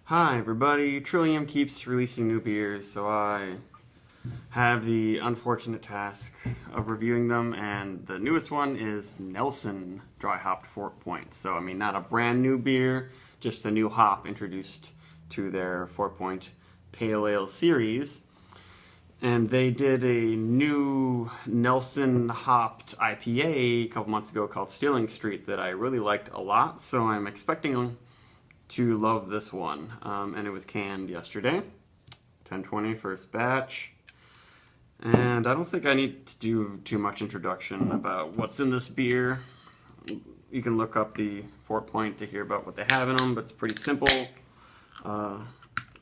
Hi everybody, Trillium keeps releasing new beers, so I have the unfortunate task of reviewing them, and the newest one is Nelson Dry Hopped 4 Point. So, I mean, not a brand new beer, just a new hop introduced to their 4 Point Pale Ale series. And they did a new Nelson hopped IPA a couple months ago called Stealing Street that I really liked a lot, so I'm expecting to love this one. And it was canned yesterday, 10/20 first batch. And I don't think I need to do too much introduction about what's in this beer. You can look up the 4 Point to hear about what they have in them, but it's pretty simple.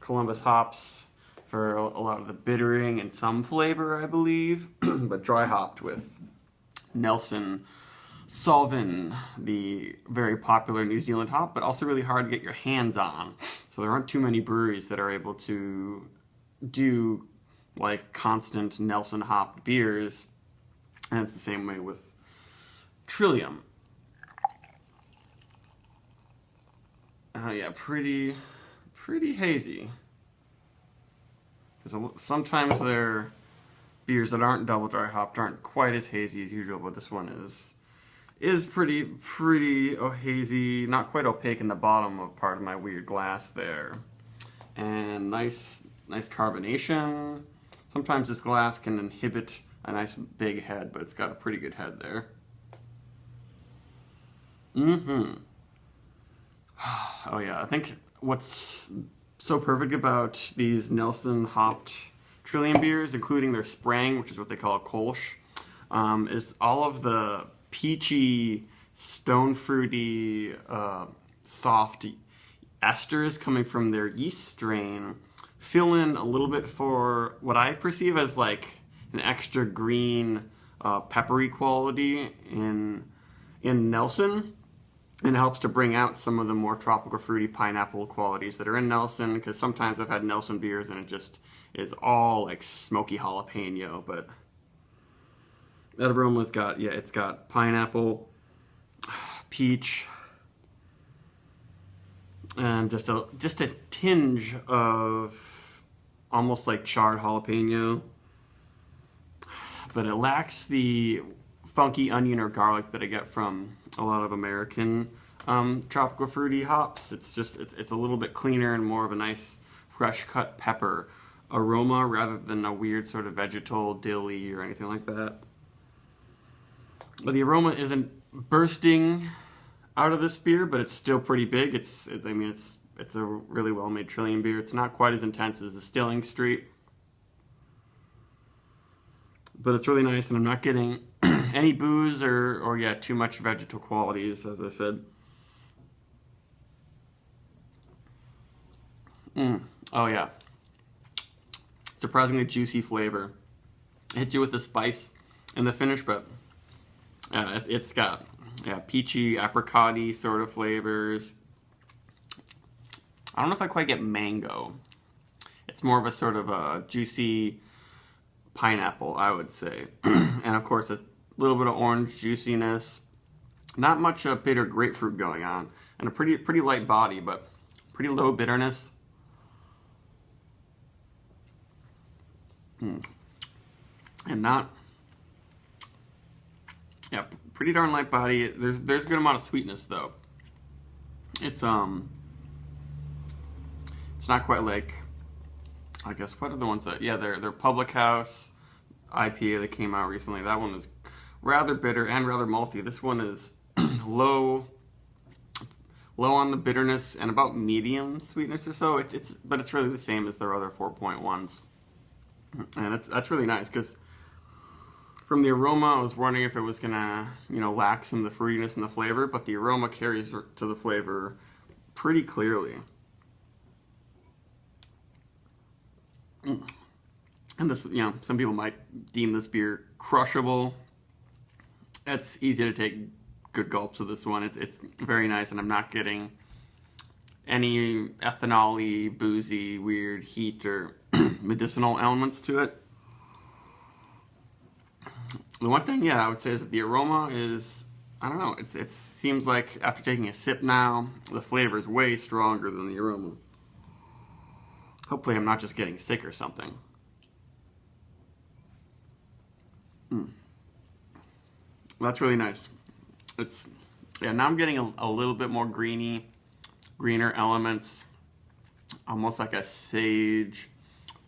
Columbus hops for a lot of the bittering and some flavor, I believe, but dry hopped with Nelson Sauvin, the very popular New Zealand hop, but also really hard to get your hands on. So there aren't too many breweries that are able to do like constant Nelson hopped beers, and it's the same way with Trillium. Yeah, pretty hazy. Because sometimes their beers that aren't double dry hopped aren't quite as hazy as usual, but this one is pretty hazy, not quite opaque in the bottom of part of my weird glass there. And nice carbonation. Sometimes this glass can inhibit a nice big head, but it's got a pretty good head there. Oh yeah, I think what's so perfect about these Nelson hopped Trillium beers, including their spraying, which is what they call a Kolsch, is all of the peachy, stone fruity, soft esters coming from their yeast strain fill in a little bit for what I perceive as like an extra green, peppery quality in Nelson. And it helps to bring out some of the more tropical, fruity pineapple qualities that are in Nelson, because sometimes I've had Nelson beers and it just is all like smoky jalapeno, but that aroma's got, yeah, it's got pineapple, peach, and just a tinge of almost like charred jalapeno, but it lacks the funky onion or garlic that I get from a lot of American tropical fruity hops. It's a little bit cleaner and more of a nice fresh cut pepper aroma rather than a weird sort of vegetal dilly or anything like that. But the aroma isn't bursting out of this beer, but it's still pretty big. It's a really well made Trillium beer. It's not quite as intense as the Stealing Street, but it's really nice, and I'm not getting any booze or yeah, too much vegetal qualities, as I said. Oh yeah. Surprisingly juicy flavor. Hit you with the spice in the finish, but it's got peachy, apricot-y sort of flavors. I don't know if I quite get mango. It's more of a sort of a juicy pineapple, I would say. And of course, a little bit of orange juiciness. Not much bitter grapefruit going on. And a pretty light body, but pretty low bitterness. And not... Yeah, pretty darn light body. There's a good amount of sweetness, though. It's not quite like... I guess, what are the ones that... Yeah, they're Public House IPA that came out recently. That one is rather bitter and rather malty. This one is low on the bitterness and about medium sweetness or so. But it's really the same as their other 4.1s. And that's really nice, because from the aroma, I was wondering if it was gonna, lack some of the fruitiness and the flavor, but the aroma carries to the flavor pretty clearly. And this, some people might deem this beer crushable. It's easy to take good gulps of this one. It's very nice, and I'm not getting any ethanol-y, boozy, weird heat or medicinal elements to it. The one thing, I would say is that the aroma is, I don't know, it seems like after taking a sip now, the flavor is way stronger than the aroma. Hopefully I'm not just getting sick or something. That's really nice. It's, yeah, now I'm getting a little bit more greener elements. Almost like a sage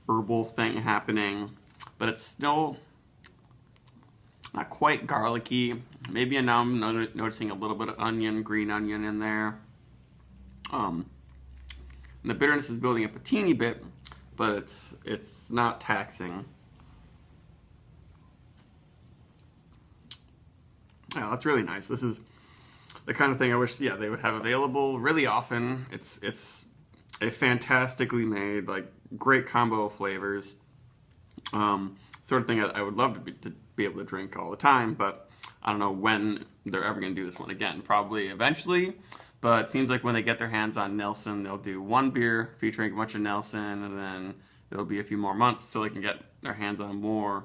herbal thing happening. But it's still not quite garlicky. Maybe now I'm noticing a little bit of green onion in there. And the bitterness is building up a teeny bit, but it's not taxing. Yeah, that's really nice. This is the kind of thing I wish, yeah, they would have available really often. It's a fantastically made, like, great combo of flavors. Sort of thing I would love to be able to drink all the time, but I don't know when they're ever going to do this one again. Probably eventually, but it seems like when they get their hands on Nelson, they'll do one beer featuring a bunch of Nelson, and then it'll be a few more months till they can get their hands on more.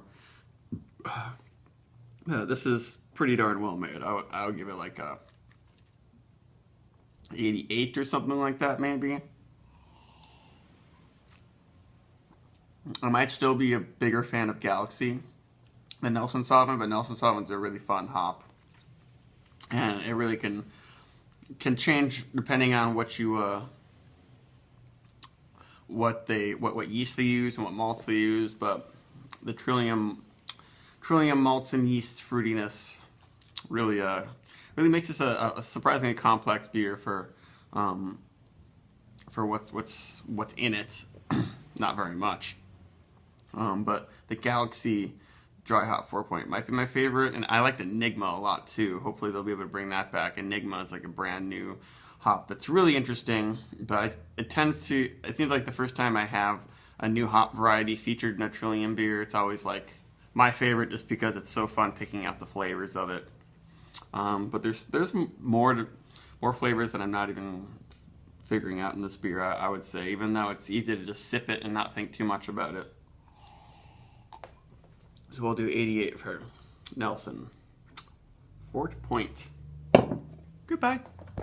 This is pretty darn well made. I would give it like a 88 or something like that, maybe. I might still be a bigger fan of Galaxy than Nelson Sauvin, but Nelson Sauvin's a really fun hop, and it really can change depending on what you what yeast they use and what malts they use. But the Trillium malts and yeast fruitiness really makes this a surprisingly complex beer for what's in it. Not very much. But the Galaxy Dry Hop 4 might be my favorite, and I like the Enigma a lot too. Hopefully they'll be able to bring that back. Enigma is like a brand new hop that's really interesting, but it seems like the first time I have a new hop variety featured in a Trillium beer, it's always like my favorite just because it's so fun picking out the flavors of it. But there's more flavors that I'm not even figuring out in this beer, I would say, even though it's easy to just sip it and not think too much about it. So we'll do 88 for Nelson. Fort Point. Goodbye.